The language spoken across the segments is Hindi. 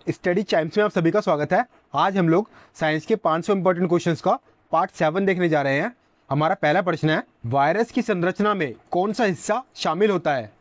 स्टडी चाइम्स में आप सभी का स्वागत है। आज हम लोग साइंस के 500 इंपॉर्टेंट क्वेश्चंस का पार्ट 7 देखने जा रहे हैं। हमारा पहला प्रश्न है, वायरस की संरचना में कौन सा हिस्सा शामिल होता है।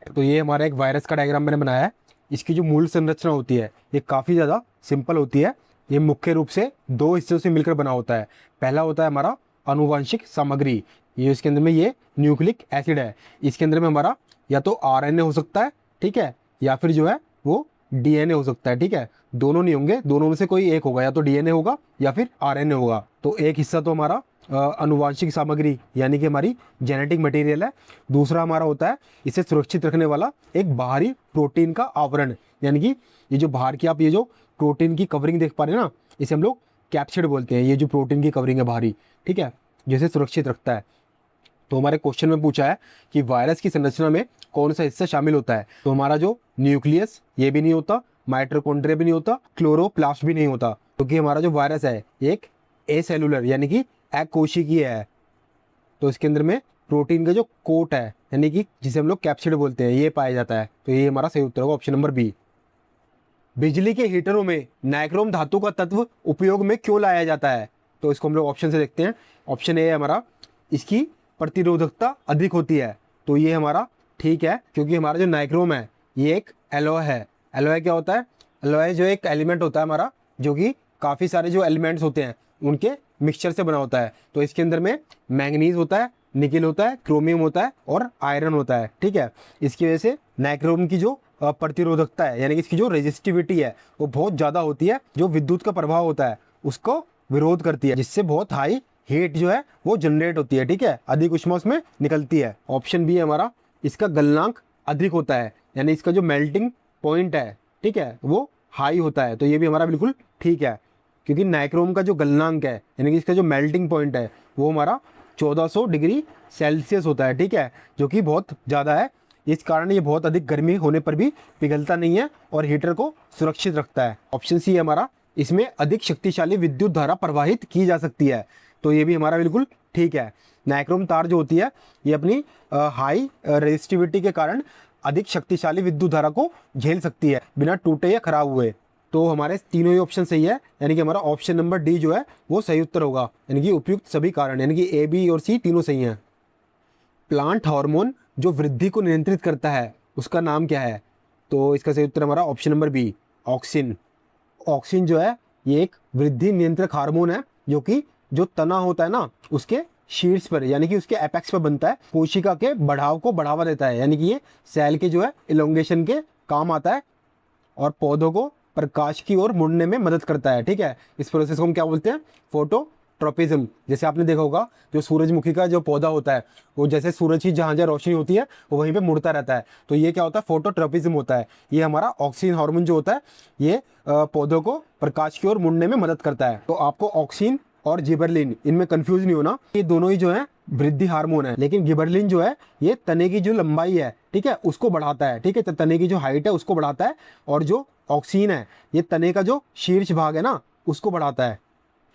तो ये हमारा एक वायरस का डायग्राम मैंने बनाया है। इसकी जो मूल संरचना होती है ये काफ़ी ज़्यादा सिंपल होती है। ये मुख्य रूप से दो हिस्सों से मिलकर बना होता है। पहला होता है हमारा आनुवंशिक सामग्री, ये इसके अंदर में ये न्यूक्लिक एसिड है। इसके अंदर में हमारा या तो आरएनए हो सकता है, ठीक है, या फिर जो है वो डीएनए हो सकता है, ठीक है। दोनों नहीं होंगे, दोनों में से कोई एक होगा, या तो डीएनए होगा या फिर आरएनए होगा। तो एक हिस्सा तो हमारा आनुवांशिक सामग्री यानी कि हमारी जेनेटिक मटेरियल है। दूसरा हमारा होता है इसे सुरक्षित रखने वाला एक बाहरी प्रोटीन का आवरण, यानी कि ये जो बाहर की आप ये जो प्रोटीन की कवरिंग देख पा रहे हैं ना, इसे हम लोग कैप्सिड बोलते हैं। ये जो प्रोटीन की कवरिंग है बाहरी, ठीक है, जिसे सुरक्षित रखता है। तो हमारे क्वेश्चन में पूछा है कि वायरस की संरचना में कौन सा हिस्सा शामिल होता है। तो हमारा जो न्यूक्लियस ये भी नहीं होता, माइटोकॉन्ड्रिया भी नहीं होता, क्लोरोप्लास्ट भी नहीं होता, क्योंकि हमारा जो वायरस है एक एसेलुलर यानी कि अकोशिकीय है। तो इसके अंदर में प्रोटीन का जो कोट है यानी कि जिसे हम लोग कैप्सिड बोलते हैं, ये पाया जाता है। तो ये हमारा सही उत्तर होगा, ऑप्शन नंबर बी। बिजली के हीटरों में नाइक्रोम धातु का तत्व उपयोग में क्यों लाया जाता है। तो इसको हम लोग ऑप्शन से देखते हैं। ऑप्शन ए है हमारा, इसकी प्रतिरोधकता अधिक होती है। तो ये हमारा ठीक है, क्योंकि हमारा जो नाइक्रोम है ये एक एलॉय है। एलॉय क्या होता है? एलॉय जो एक एलिमेंट होता है हमारा, जो कि काफ़ी सारे जो एलिमेंट्स होते हैं उनके मिक्सचर से बना होता है। तो इसके अंदर में मैंगनीज होता है, निकेल होता है, क्रोमियम होता है और आयरन होता है, ठीक है। इसकी वजह से नाइक्रोम की जो प्रतिरोधकता है यानी कि इसकी जो रेजिस्टिविटी है वो बहुत ज़्यादा होती है। जो विद्युत का प्रभाव होता है उसको विरोध करती है, जिससे बहुत हाई हीट जो है वो जनरेट होती है, ठीक है, अधिक ऊष्मा उसमें निकलती है। ऑप्शन बी है हमारा, इसका गलनांक अधिक होता है, यानी इसका जो मेल्टिंग पॉइंट है, ठीक है, वो हाई होता है। तो ये भी हमारा बिल्कुल ठीक है, क्योंकि नाइक्रोम का जो गलनांक है यानी कि इसका जो मेल्टिंग पॉइंट है वो हमारा 1400 डिग्री सेल्सियस होता है, ठीक है, जो कि बहुत ज़्यादा है। इस कारण ये बहुत अधिक गर्मी होने पर भी पिघलता नहीं है और हीटर को सुरक्षित रखता है। ऑप्शन सी है हमारा, इसमें अधिक शक्तिशाली विद्युत धारा प्रवाहित की जा सकती है। तो ये भी हमारा बिल्कुल ठीक है। नाइक्रोम तार जो होती है ये अपनी हाई रेजिस्टिविटी के कारण अधिक शक्तिशाली विद्युत धारा को झेल सकती है बिना टूटे या खराब हुए। तो हमारे तीनों ही ऑप्शन सही है, यानी कि हमारा ऑप्शन नंबर डी जो है वो सही उत्तर होगा, यानी कि उपयुक्त सभी कारण, यानी कि ए, बी और सी तीनों सही हैं। प्लांट हार्मोन जो वृद्धि को नियंत्रित करता है उसका नाम क्या है। तो इसका सही उत्तर हमारा option number B, auxin. Auxin जो है ये एक वृद्धि नियंत्रक हार्मोन है, जो कि जो तना होता है ना उसके शीर्ष पर यानी कि उसके एपेक्स पर बनता है। कोशिका के बढ़ाव को बढ़ावा देता है, यानी कि ये सेल के जो है इलोंगेशन के काम आता है और पौधों को प्रकाश की ओर मुड़ने में मदद करता है, ठीक है। इस प्रोसेस को हम क्या बोलते हैं? फोटोट्रोपिज्म। जैसे आपने देखा होगा जो सूरजमुखी का जो पौधा होता है वो जैसे सूरज की जहाँ जहाँ रोशनी होती है वो वहीं पे मुड़ता रहता है। तो ये क्या होता है? फोटोट्रोपिज्म होता है। ये हमारा ऑक्सीन हार्मोन जो होता है ये पौधों को प्रकाश की ओर मुड़ने में मदद करता है। तो आपको ऑक्सीन और जिबरलिन इनमें कंफ्यूज नहीं होना, ये दोनों ही जो है वृद्धि हार्मोन है। लेकिन गिबरलिन जो है ये तने की जो लंबाई है, ठीक है, उसको बढ़ाता है, ठीक है, तो तने की जो हाइट है उसको बढ़ाता है। और जो ऑक्सीन है ये तने का जो शीर्ष भाग है ना उसको बढ़ाता है।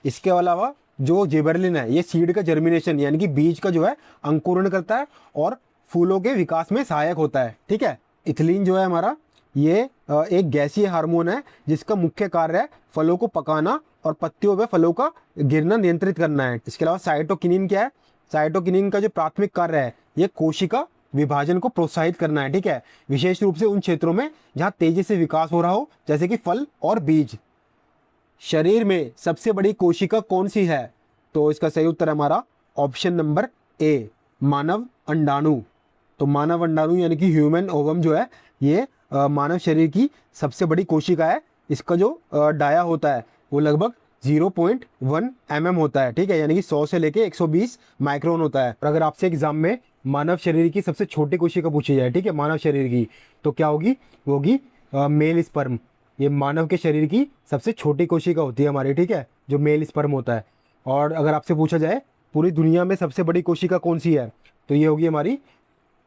इसके अलावा जो जिबरलिन है ये सीड का जर्मिनेशन यानी कि बीज का जो है अंकुरण करता है और फूलों के विकास में सहायक होता है, ठीक है। इथिलीन जो है हमारा ये एक गैसीय हार्मोन है जिसका मुख्य कार्य है फलों को पकाना और पत्तियों पे फलों का गिरना नियंत्रित करना है। इसके अलावा साइटोकिनिन क्या है? साइटोकिनिन का जो प्राथमिक कार्य है ये कोशिका विभाजन को प्रोत्साहित करना है, ठीक है, विशेष रूप से उन क्षेत्रों में जहां तेजी से विकास हो रहा हो, जैसे कि फल और बीज। शरीर में सबसे बड़ी कोशिका कौन सी है? तो इसका सही उत्तर है हमारा ऑप्शन नंबर ए, मानव अंडाणु। तो मानव अंडाणु यानी कि ह्यूमन ओवम जो है ये मानव शरीर की सबसे बड़ी कोशिका है। इसका जो डाया होता है वो लगभग 0.1 mm होता है, ठीक है, यानी कि 100 से लेके 120 माइक्रोन होता है। और अगर आपसे एग्जाम में मानव शरीर की सबसे छोटी कोशिका पूछी जाए, ठीक है, मानव शरीर की, तो क्या होगी? वो होगी मेल स्पर्म। ये मानव के शरीर की सबसे छोटी कोशिका होती है हमारी, ठीक है, जो मेल स्पर्म होता है। और अगर आपसे पूछा जाए पूरी दुनिया में सबसे बड़ी कोशिका कौन सी है, तो ये होगी हमारी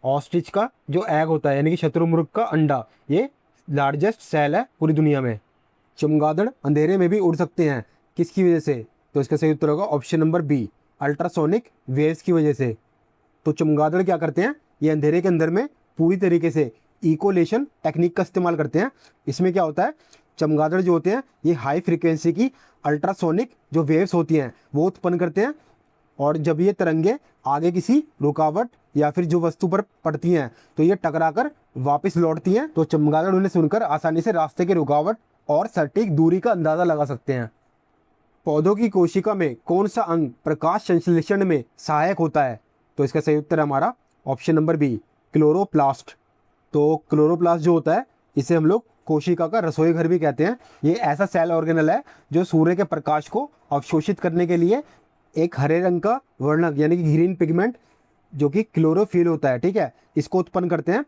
ऑस्ट्रिच का जो एग होता है यानी कि शत्रुमुर्ग का अंडा, ये लार्जेस्ट सेल है पूरी दुनिया में। चमगादड़ अंधेरे में भी उड़ सकते हैं, किसकी वजह से? तो इसका सही उत्तर होगा option number B, ultrasonic waves की वजह से। तो चमगादड़ क्या करते हैं? ये अंधेरे के अंदर में पूरी तरीके से इकोलेशन टेक्निक का इस्तेमाल करते हैं। इसमें क्या होता है? चमगादड़ जो होते हैं ये हाई फ्रीक्वेंसी की अल्ट्रासोनिक जो वेव्स होती हैं वो उत्पन्न करते हैं, और जब ये तरंगे आगे किसी रुकावट या फिर जो वस्तु पर पड़ती हैं तो ये टकराकर वापस लौटती हैं। तो चमगादड़ उन्हें सुनकर आसानी से रास्ते की रुकावट और सटीक दूरी का अंदाजा लगा सकते हैं। पौधों की कोशिका में कौन सा अंग प्रकाश संश्लेषण में सहायक होता है? तो इसका सही उत्तर हमारा ऑप्शन नंबर बी, क्लोरोप्लास्ट। तो क्लोरोप्लास्ट जो होता है इसे हम लोग कोशिका का रसोई घर भी कहते हैं। ये ऐसा सेल ऑर्गेनल है जो सूर्य के प्रकाश को अवशोषित करने के लिए एक हरे रंग का वर्णक यानी कि ग्रीन पिगमेंट जो कि क्लोरोफिल होता है, ठीक है, इसको उत्पन्न करते हैं,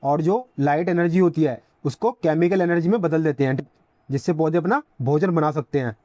और जो लाइट एनर्जी होती है उसको केमिकल एनर्जी में बदल देते हैं, जिससे पौधे अपना भोजन बना सकते हैं।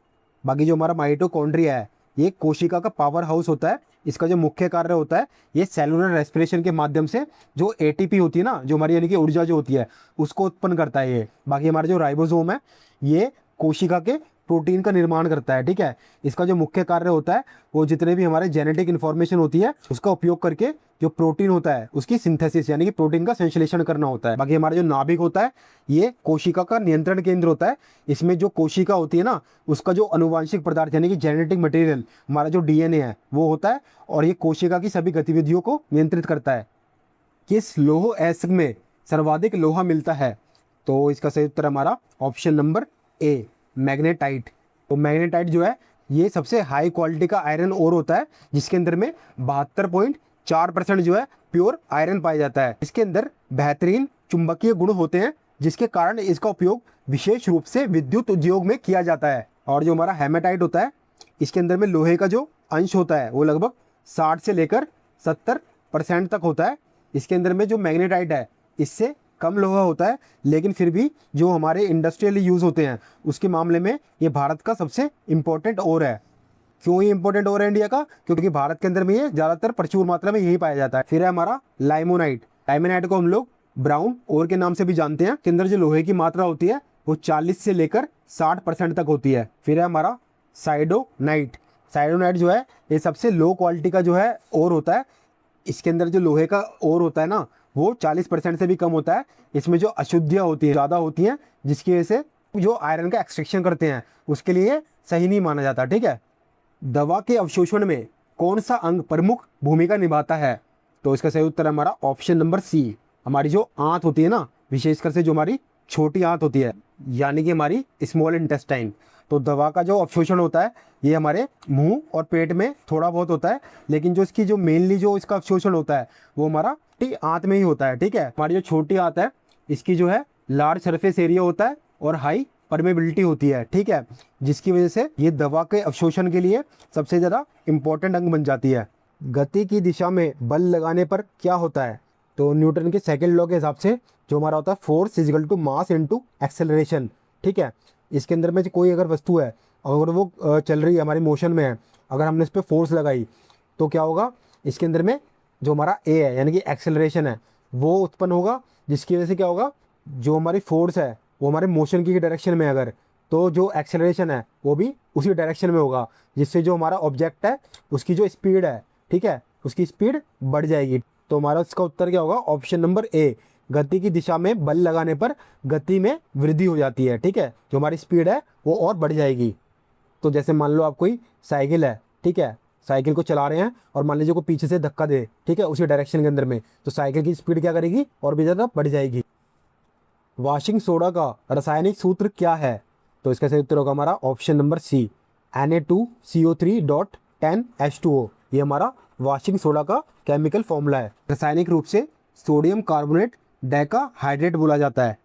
बाकी जो हमारा माइटोकॉन्ड्रिया है ये कोशिका का पावर हाउस होता है। इसका जो मुख्य कार्य होता है ये सेलुलर रेस्पिरेशन के माध्यम से जो एटीपी होती है ना, जो हमारी यानी कि ऊर्जा जो होती है उसको उत्पन्न करता है ये। बाकी हमारा जो राइबोसोम है ये कोशिका के प्रोटीन का निर्माण करता है, ठीक है। इसका जो मुख्य कार्य होता है वो जितने भी हमारे जेनेटिक इन्फॉर्मेशन होती है उसका उपयोग करके जो प्रोटीन होता है उसकी सिंथेसिस यानी कि प्रोटीन का संश्लेषण करना होता है। बाकी हमारा जो नाभिक होता है ये कोशिका का नियंत्रण केंद्र होता है। इसमें जो कोशिका होती है ना उसका जो अनुवांशिक पदार्थ यानी कि जेनेटिक मटेरियल हमारा जो डीएनए है वो होता है, और ये कोशिका की सभी गतिविधियों को नियंत्रित करता है। किस लौह अयस्क में सर्वाधिक लोहा मिलता है? तो इसका सही उत्तर हमारा ऑप्शन नंबर ए, मैग्नेटाइट। तो मैग्नेटाइट जो है ये सबसे हाई क्वालिटी का आयरन ओर होता है जिसके अंदर में 72.4% जो है प्योर आयरन पाया जाता है। इसके अंदर बेहतरीन चुंबकीय गुण होते हैं जिसके कारण इसका उपयोग विशेष रूप से विद्युत उद्योग में किया जाता है। और जो हमारा हेमेटाइट होता है इसके अंदर में लोहे का जो अंश होता है वो लगभग 60 से लेकर 70% तक होता है। इसके अंदर में जो मैग्नेटाइट है इससे कम लोहा होता है, लेकिन फिर भी जो हमारे इंडस्ट्रियल यूज़ होते हैं उसके मामले में ये भारत का सबसे इम्पोर्टेंट ओर है। क्यों ये इंपॉर्टेंट ओर है इंडिया का? क्योंकि भारत के अंदर में ये ज़्यादातर प्रचुर मात्रा में यही पाया जाता है। फिर है हमारा लाइमोनाइट। लाइमोनाइट को हम लोग ब्राउन ओर के नाम से भी जानते हैं। के अंदर जो लोहे की मात्रा होती है वो 40 से लेकर 60% तक होती है। फिर है हमारा साइडोनाइट। साइडोनाइट जो है ये सबसे लो क्वालिटी का जो है ओर होता है। इसके अंदर जो लोहे का ओर होता है ना वो 40% से भी कम होता है। इसमें जो अशुद्धियाँ होती हैं ज़्यादा होती हैं जिसकी वजह से जो आयरन का एक्सट्रैक्शन करते हैं उसके लिए सही नहीं माना जाता, ठीक है। दवा के अवशोषण में कौन सा अंग प्रमुख भूमिका निभाता है? तो इसका सही उत्तर है हमारा ऑप्शन नंबर सी, हमारी जो आंत होती है ना, विशेषकर से जो हमारी छोटी आंत होती है यानी कि हमारी स्मॉल इंटेस्टाइन। तो दवा का जो अवशोषण होता है ये हमारे मुंह और पेट में थोड़ा बहुत होता है, लेकिन जो इसकी जो मेनली जो इसका अवशोषण होता है वो हमारा आंत में ही होता है, ठीक है। हमारी जो छोटी आंत है इसकी जो है लार्ज सरफेस एरिया होता है और हाई परमेबिलिटी होती है, ठीक है, जिसकी वजह से ये दवा के अवशोषण के लिए सबसे ज़्यादा इंपॉर्टेंट अंग बन जाती है। गति की दिशा में बल लगाने पर क्या होता है? तो न्यूटन के सेकेंड लॉ के हिसाब से जो हमारा होता है force is equal to mass into acceleration, ठीक है। इसके अंदर में कोई अगर वस्तु है अगर वो चल रही है हमारी मोशन में है, अगर हमने इस पर फोर्स लगाई तो क्या होगा, इसके अंदर में जो हमारा ए है यानी कि एक्सेलरेशन है वो उत्पन्न होगा, जिसकी वजह से क्या होगा, जो हमारी फोर्स है वो हमारे मोशन की डायरेक्शन में अगर, तो जो एक्सेलरेशन है वो भी उसी डायरेक्शन में होगा, जिससे जो हमारा ऑब्जेक्ट है उसकी जो स्पीड है, ठीक है, उसकी स्पीड बढ़ जाएगी। तो हमारा इसका उत्तर क्या होगा, ऑप्शन नंबर ए, गति की दिशा में बल लगाने पर गति में वृद्धि हो जाती है, ठीक है, जो हमारी स्पीड है वो और बढ़ जाएगी। तो जैसे मान लो आप कोई साइकिल है, ठीक है, साइकिल को चला रहे हैं और मान लीजिए कोई पीछे से धक्का दे, ठीक है, उसी डायरेक्शन के अंदर में, तो साइकिल की स्पीड क्या करेगी, और भी ज़्यादा बढ़ जाएगी। वॉशिंग सोडा का रासायनिक सूत्र क्या है? तो इसका सही उत्तर होगा हमारा ऑप्शन नंबर सी, Na2CO3.10H2O। ये हमारा वॉशिंग सोडा का केमिकल फॉर्मूला है। रासायनिक रूप से सोडियम कार्बोनेट डाइका हाइड्रेट बोला जाता है।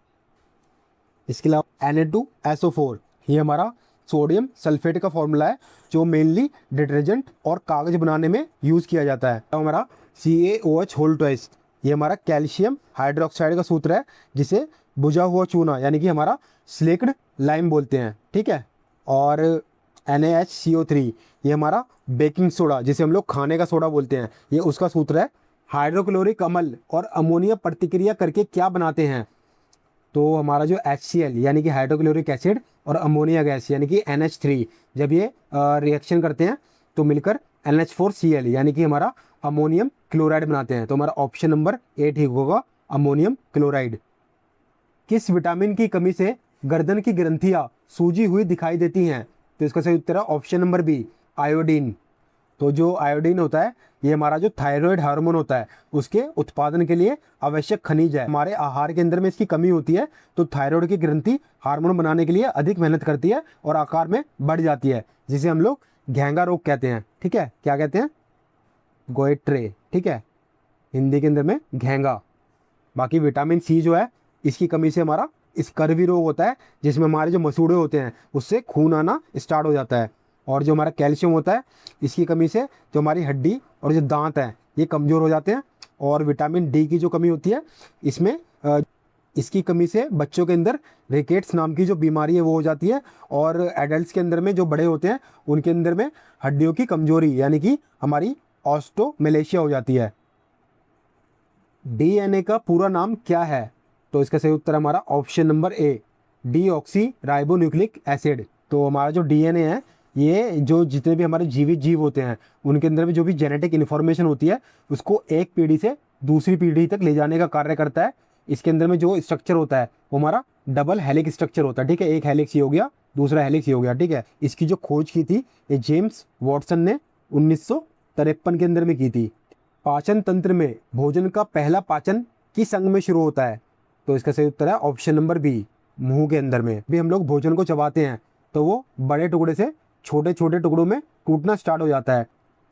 इसके अलावा Na2SO4 ये हमारा सोडियम सल्फेट का फॉर्मूला है जो मेनली डिटर्जेंट और कागज बनाने में यूज़ किया जाता है। तो हमारा CaOH होल ट्वाइस ये हमारा कैल्शियम हाइड्रोक्साइड का सूत्र है, जिसे बुझा हुआ चूना यानी कि हमारा स्लेक्ड लाइम बोलते हैं, ठीक है। और NaHCO3 ये हमारा बेकिंग सोडा जिसे हम लोग खाने का सोडा बोलते हैं, ये उसका सूत्र है। हाइड्रोक्लोरिक अम्ल और अमोनिया प्रतिक्रिया करके क्या बनाते हैं? तो हमारा जो HCl यानी कि हाइड्रोक्लोरिक एसिड और अमोनिया गैस यानी कि NH3 जब ये रिएक्शन करते हैं तो मिलकर NH4Cl यानी कि हमारा अमोनियम क्लोराइड बनाते हैं। तो हमारा ऑप्शन नंबर ए ठीक होगा, अमोनियम क्लोराइड। किस विटामिन की कमी से गर्दन की ग्रंथियां सूजी हुई दिखाई देती हैं? तो इसका सही उत्तर है ऑप्शन नंबर बी, आयोडीन। तो जो आयोडीन होता है ये हमारा जो थायराइड हार्मोन होता है उसके उत्पादन के लिए आवश्यक खनिज है। हमारे आहार के अंदर में इसकी कमी होती है तो थायराइड की ग्रंथि हार्मोन बनाने के लिए अधिक मेहनत करती है और आकार में बढ़ जाती है, जिसे हम लोग घेंगा रोग कहते हैं। ठीक है, क्या कहते हैं? गोइट्रे। ठीक है, हिंदी के अंदर में घेंगा। बाकी विटामिन सी जो है इसकी कमी से हमारा स्कर्वी रोग होता है, जिसमें हमारे जो मसूड़े होते हैं उससे खून आना स्टार्ट हो जाता है। और जो हमारा कैल्शियम होता है इसकी कमी से जो हमारी हड्डी और जो दांत हैं ये कमज़ोर हो जाते हैं। और विटामिन डी की जो कमी होती है इसमें इसकी कमी से बच्चों के अंदर रिकेट्स नाम की जो बीमारी है वो हो जाती है। और एडल्ट्स के अंदर में जो बड़े होते हैं उनके अंदर में हड्डियों की कमजोरी यानी कि हमारी ऑस्टोमेलेशिया हो जाती है। डीएनए का पूरा नाम क्या है? तो इसका सही उत्तर हमारा option number A, deoxy ribonucleic acid. तो हमारा जो डीएनए है ये जो जितने भी हमारे जीवित जीव होते हैं उनके अंदर में जो भी जेनेटिक इन्फॉर्मेशन होती है उसको एक पीढ़ी से दूसरी पीढ़ी तक ले जाने का कार्य करता है। इसके अंदर में जो स्ट्रक्चर होता है वो हमारा डबल हेलिक्स स्ट्रक्चर होता है। ठीक है, एक हेलिक्स ये हो गया, दूसरा हेलिक्स ये हो गया। ठीक है, इसकी जो खोज की थी ये जेम्स वॉटसन ने 1953 के अंदर में की थी। पाचन तंत्र में भोजन का पहला पाचन किस अंग में शुरू होता है? तो इसका सही उत्तर है ऑप्शन नंबर बी, मुंह के अंदर में। भी हम लोग भोजन को चबाते हैं तो वो बड़े टुकड़े से छोटे छोटे टुकड़ों में टूटना स्टार्ट हो जाता है।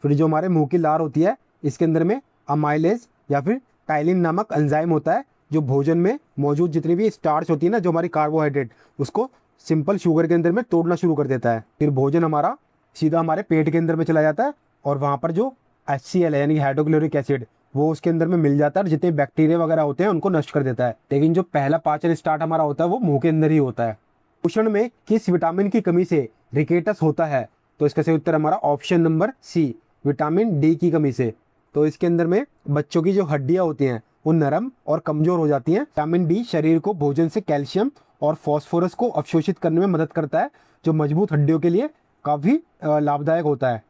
फिर जो हमारे मुंह की लार होती है इसके अंदर में अमाइलेज या फिर टाइलिन नामक एंजाइम होता है जो भोजन में मौजूद जितनी भी स्टार्च होती है ना, जो हमारी कार्बोहाइड्रेट, उसको सिंपल शुगर के अंदर में तोड़ना शुरू कर देता है। फिर भोजन हमारा सीधा हमारे पेट के अंदर में चला जाता है और वहाँ पर जो HCl है यानी कि हाइड्रोक्लोरिक एसिड वो उसके अंदर में मिल जाता है और जितने बैक्टीरिया वगैरह होते हैं उनको नष्ट कर देता है। लेकिन जो पहला पाचन स्टार्ट हमारा होता है वो मुंह के अंदर ही होता है। पोषण में किस विटामिन की कमी से रिकेटस होता है? तो इसका सही उत्तर हमारा option number C, vitamin D की कमी से। तो इसके अंदर में बच्चों की जो हड्डियां होती हैं वो नरम और कमजोर हो जाती हैं। विटामिन डी शरीर को भोजन से कैल्शियम और फॉस्फोरस को अवशोषित करने में मदद करता है, जो मजबूत हड्डियों के लिए काफ़ी लाभदायक होता है।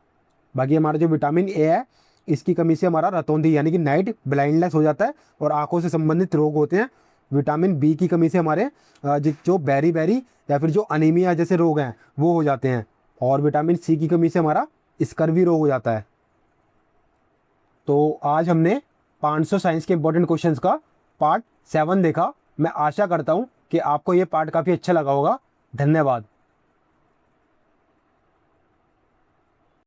बाकी हमारा जो विटामिन ए है इसकी कमी से हमारा रतौंधी यानी कि नाइट ब्लाइंडनेस हो जाता है और आंखों से संबंधित रोग होते हैं। विटामिन बी की कमी से हमारे जो बैरी बैरी या फिर जो अनीमिया जैसे रोग हैं वो हो जाते हैं। और विटामिन सी की कमी से हमारा स्कर्वी रोग हो जाता है। तो आज हमने 500 साइंस के इंपॉर्टेंट क्वेश्चंस का पार्ट 7 देखा। मैं आशा करता हूँ कि आपको ये पार्ट काफ़ी अच्छा लगा होगा। धन्यवाद।